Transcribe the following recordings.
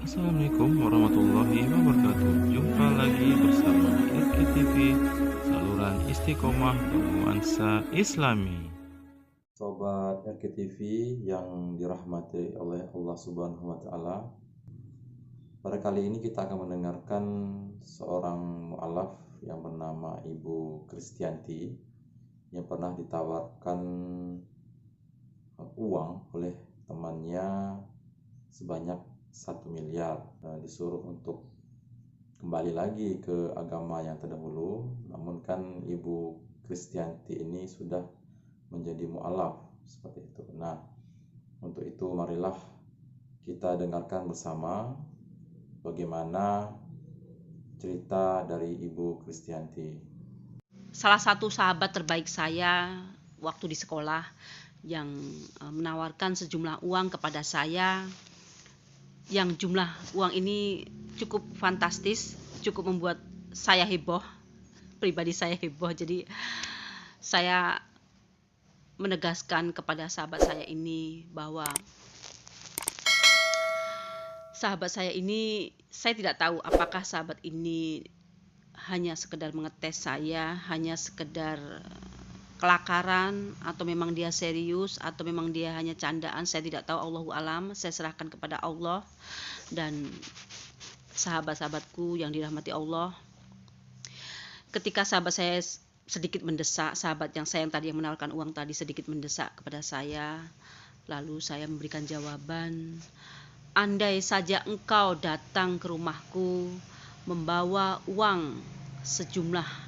Assalamualaikum warahmatullahi wabarakatuh. Jumpa lagi bersama RKTV, saluran istiqomah bernuansa Islami. Sobat RKTV yang dirahmati oleh Allah Subhanahu wa Ta'ala, pada kali ini kita akan mendengarkan seorang mu'alaf yang bernama Ibu Kristianti yang pernah ditawarkan uang oleh temannya sebanyak 1 miliar, disuruh untuk kembali lagi ke agama yang terdahulu. Namun kan Ibu Kristianti ini sudah menjadi mu'alaf seperti itu. Nah, untuk itu marilah kita dengarkan bersama bagaimana cerita dari Ibu Kristianti. Salah satu sahabat terbaik saya waktu di sekolah yang menawarkan sejumlah uang kepada saya, yang jumlah uang ini cukup fantastis, cukup membuat saya heboh, pribadi saya heboh. Jadi saya menegaskan kepada sahabat saya ini bahwa saya tidak tahu apakah sahabat ini hanya sekedar mengetes saya, hanya sekedar kelakaran, atau memang dia serius, atau memang dia hanya candaan. Saya tidak tahu, Allahu alam. Saya serahkan kepada Allah dan sahabat-sahabatku yang dirahmati Allah. Ketika sahabat saya sedikit mendesak, sahabat yang tadi yang menawarkan uang tadi sedikit mendesak kepada saya, lalu saya memberikan jawaban, andai saja engkau datang ke rumahku membawa uang sejumlah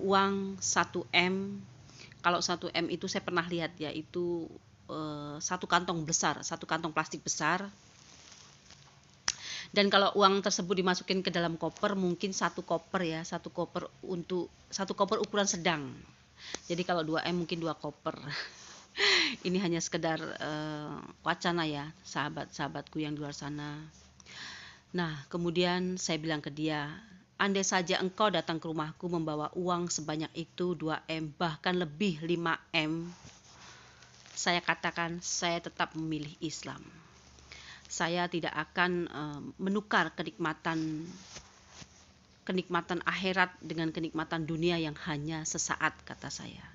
uang 1 M. Kalau 1 M itu saya pernah lihat ya, itu satu kantong besar, satu kantong plastik besar. Dan kalau uang tersebut dimasukin ke dalam koper, mungkin satu koper ukuran sedang. Jadi kalau 2 M mungkin 2 koper. Ini hanya sekedar wacana ya, sahabat-sahabatku yang di luar sana. Nah, kemudian saya bilang ke dia, andai saja engkau datang ke rumahku membawa uang sebanyak itu, 2 M, bahkan lebih 5 M, saya katakan saya tetap memilih Islam. Saya tidak akan menukar kenikmatan akhirat dengan kenikmatan dunia yang hanya sesaat, kata saya.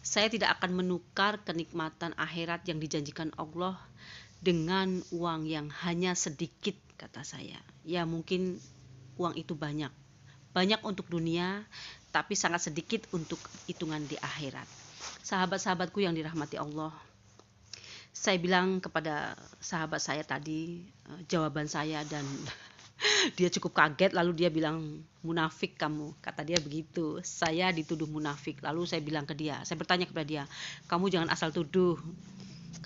Saya tidak akan menukar kenikmatan akhirat yang dijanjikan Allah dengan uang yang hanya sedikit, kata saya. Ya mungkin uang itu banyak untuk dunia, tapi sangat sedikit untuk hitungan di akhirat. Sahabat-sahabatku yang dirahmati Allah, saya bilang kepada sahabat saya tadi jawaban saya, dan dia cukup kaget. Lalu dia bilang, munafik kamu, kata dia begitu. Saya dituduh munafik. Lalu saya bilang ke dia, saya bertanya kepada dia, kamu jangan asal tuduh,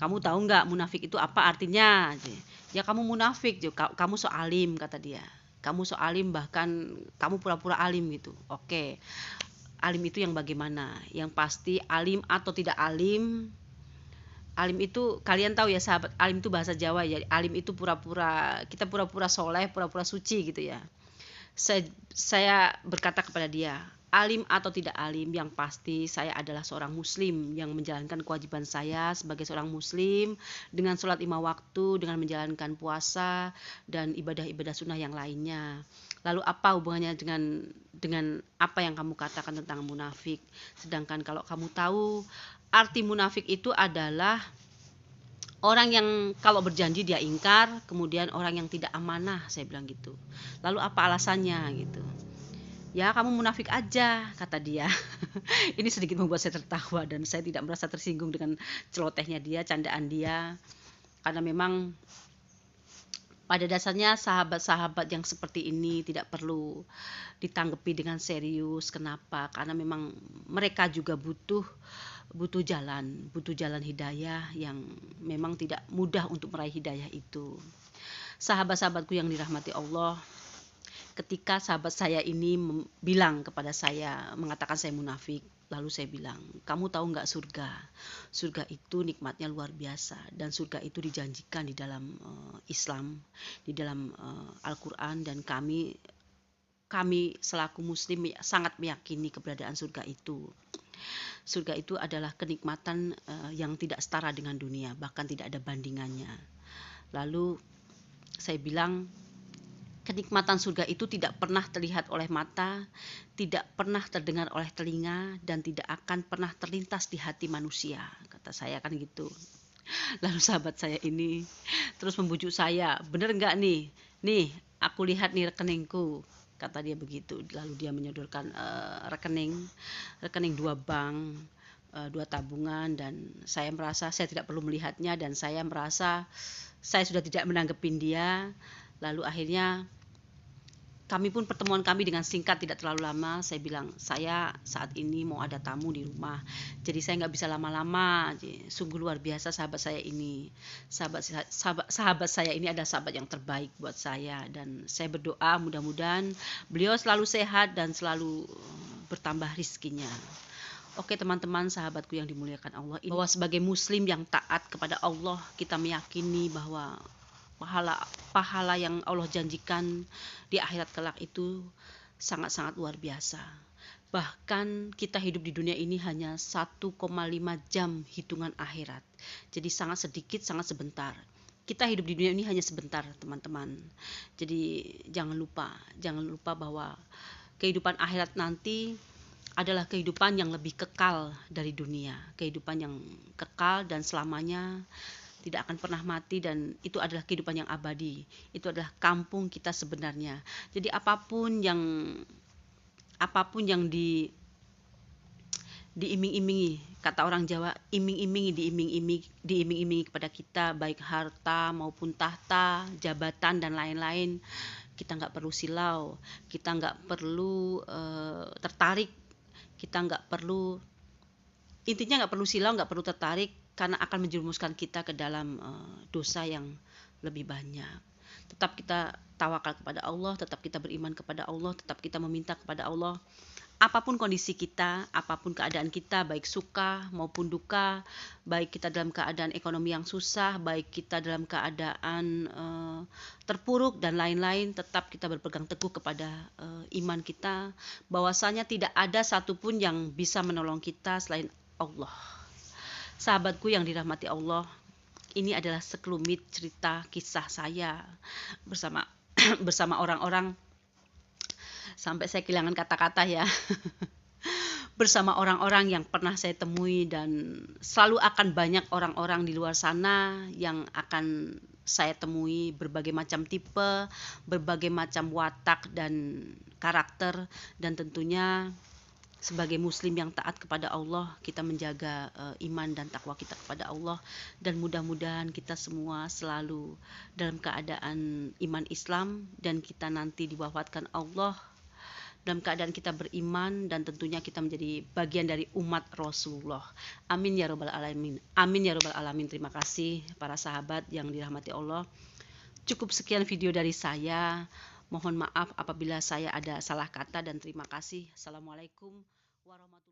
kamu tahu nggak munafik itu apa artinya? Ya kamu munafik, kamu so alim, kata dia. Kamu so alim, bahkan kamu pura-pura alim gitu. Oke, alim itu yang bagaimana? Yang pasti alim atau tidak alim, alim itu kalian tahu ya sahabat, alim itu bahasa Jawa ya. Alim itu kita pura-pura soleh, pura-pura suci gitu ya. Saya berkata kepada dia, alim atau tidak alim, yang pasti saya adalah seorang muslim yang menjalankan kewajiban saya sebagai seorang muslim dengan sholat 5 waktu, dengan menjalankan puasa dan ibadah-ibadah sunnah yang lainnya. Lalu apa hubungannya dengan apa yang kamu katakan tentang munafik? Sedangkan kalau kamu tahu arti munafik itu adalah orang yang kalau berjanji dia ingkar, kemudian orang yang tidak amanah, saya bilang gitu. Lalu apa alasannya gitu? Ya kamu munafik aja, kata dia. Ini sedikit membuat saya tertawa dan saya tidak merasa tersinggung dengan celotehnya dia, candaan dia. Karena memang pada dasarnya sahabat-sahabat yang seperti ini tidak perlu ditanggapi dengan serius. Kenapa? Karena memang mereka juga butuh jalan hidayah yang memang tidak mudah untuk meraih hidayah itu. Sahabat-sahabatku yang dirahmati Allah, ketika sahabat saya ini bilang kepada saya, mengatakan saya munafik, lalu saya bilang, kamu tahu nggak surga? Surga itu nikmatnya luar biasa, dan surga itu dijanjikan di dalam Islam, di dalam Al-Quran, dan kami selaku muslim sangat meyakini keberadaan surga itu. Surga itu adalah kenikmatan yang tidak setara dengan dunia, bahkan tidak ada bandingannya. Lalu Saya bilang, kenikmatan surga itu tidak pernah terlihat oleh mata, tidak pernah terdengar oleh telinga, dan tidak akan pernah terlintas di hati manusia. Kata saya kan gitu. Lalu sahabat saya ini terus membujuk saya, bener nggak nih? Nih, aku lihat nih rekeningku. Kata dia begitu. Lalu dia menyodorkan rekening 2 bank, 2 tabungan, dan saya merasa saya tidak perlu melihatnya, dan saya merasa saya sudah tidak menanggepin dia. Lalu akhirnya pertemuan kami dengan singkat, tidak terlalu lama. Saya bilang, saya saat ini mau ada tamu di rumah, jadi saya nggak bisa lama-lama. Sungguh luar biasa sahabat saya ini. Sahabat saya ini adalah sahabat yang terbaik buat saya, dan saya berdoa mudah-mudahan beliau selalu sehat dan selalu bertambah rizkinya. Oke teman-teman, sahabatku yang dimuliakan Allah, bahwa sebagai muslim yang taat kepada Allah, kita meyakini bahwa pahala yang Allah janjikan di akhirat kelak itu sangat-sangat luar biasa. Bahkan kita hidup di dunia ini hanya 1,5 jam hitungan akhirat. Jadi sangat sedikit, sangat sebentar. Kita hidup di dunia ini hanya sebentar, teman-teman. Jadi jangan lupa bahwa kehidupan akhirat nanti adalah kehidupan yang lebih kekal dari dunia. Kehidupan yang kekal dan selamanya, tidak akan pernah mati, dan itu adalah kehidupan yang abadi. Itu adalah kampung kita sebenarnya. Jadi apapun yang diiming-imingi, kata orang Jawa, diiming-imingi kepada kita, baik harta maupun tahta, jabatan dan lain-lain, kita nggak perlu silau, kita nggak perlu tertarik, intinya nggak perlu silau, nggak perlu tertarik, karena akan menjerumuskan kita ke dalam dosa yang lebih banyak. Tetap kita tawakal kepada Allah, tetap kita beriman kepada Allah, tetap kita meminta kepada Allah. Apapun kondisi kita, apapun keadaan kita, baik suka maupun duka, baik kita dalam keadaan ekonomi yang susah, baik kita dalam keadaan terpuruk dan lain-lain, tetap kita berpegang teguh kepada iman kita, bahwasanya tidak ada satupun yang bisa menolong kita selain Allah. Sahabatku yang dirahmati Allah, ini adalah sekelumit cerita kisah saya bersama orang-orang, sampai saya kehilangan kata-kata ya, bersama orang-orang yang pernah saya temui, dan selalu akan banyak orang-orang di luar sana yang akan saya temui, berbagai macam tipe, berbagai macam watak dan karakter, dan tentunya sebagai muslim yang taat kepada Allah, kita menjaga iman dan takwa kita kepada Allah, dan mudah-mudahan kita semua selalu dalam keadaan iman Islam, dan kita nanti diwafatkan Allah dalam keadaan kita beriman, dan tentunya kita menjadi bagian dari umat Rasulullah. Amin ya robbal alamin. Amin ya robbal alamin. Terima kasih para sahabat yang dirahmati Allah. Cukup sekian video dari saya. Mohon maaf apabila saya ada salah kata, dan terima kasih. Assalamualaikum warahmatullahi wabarakatuh.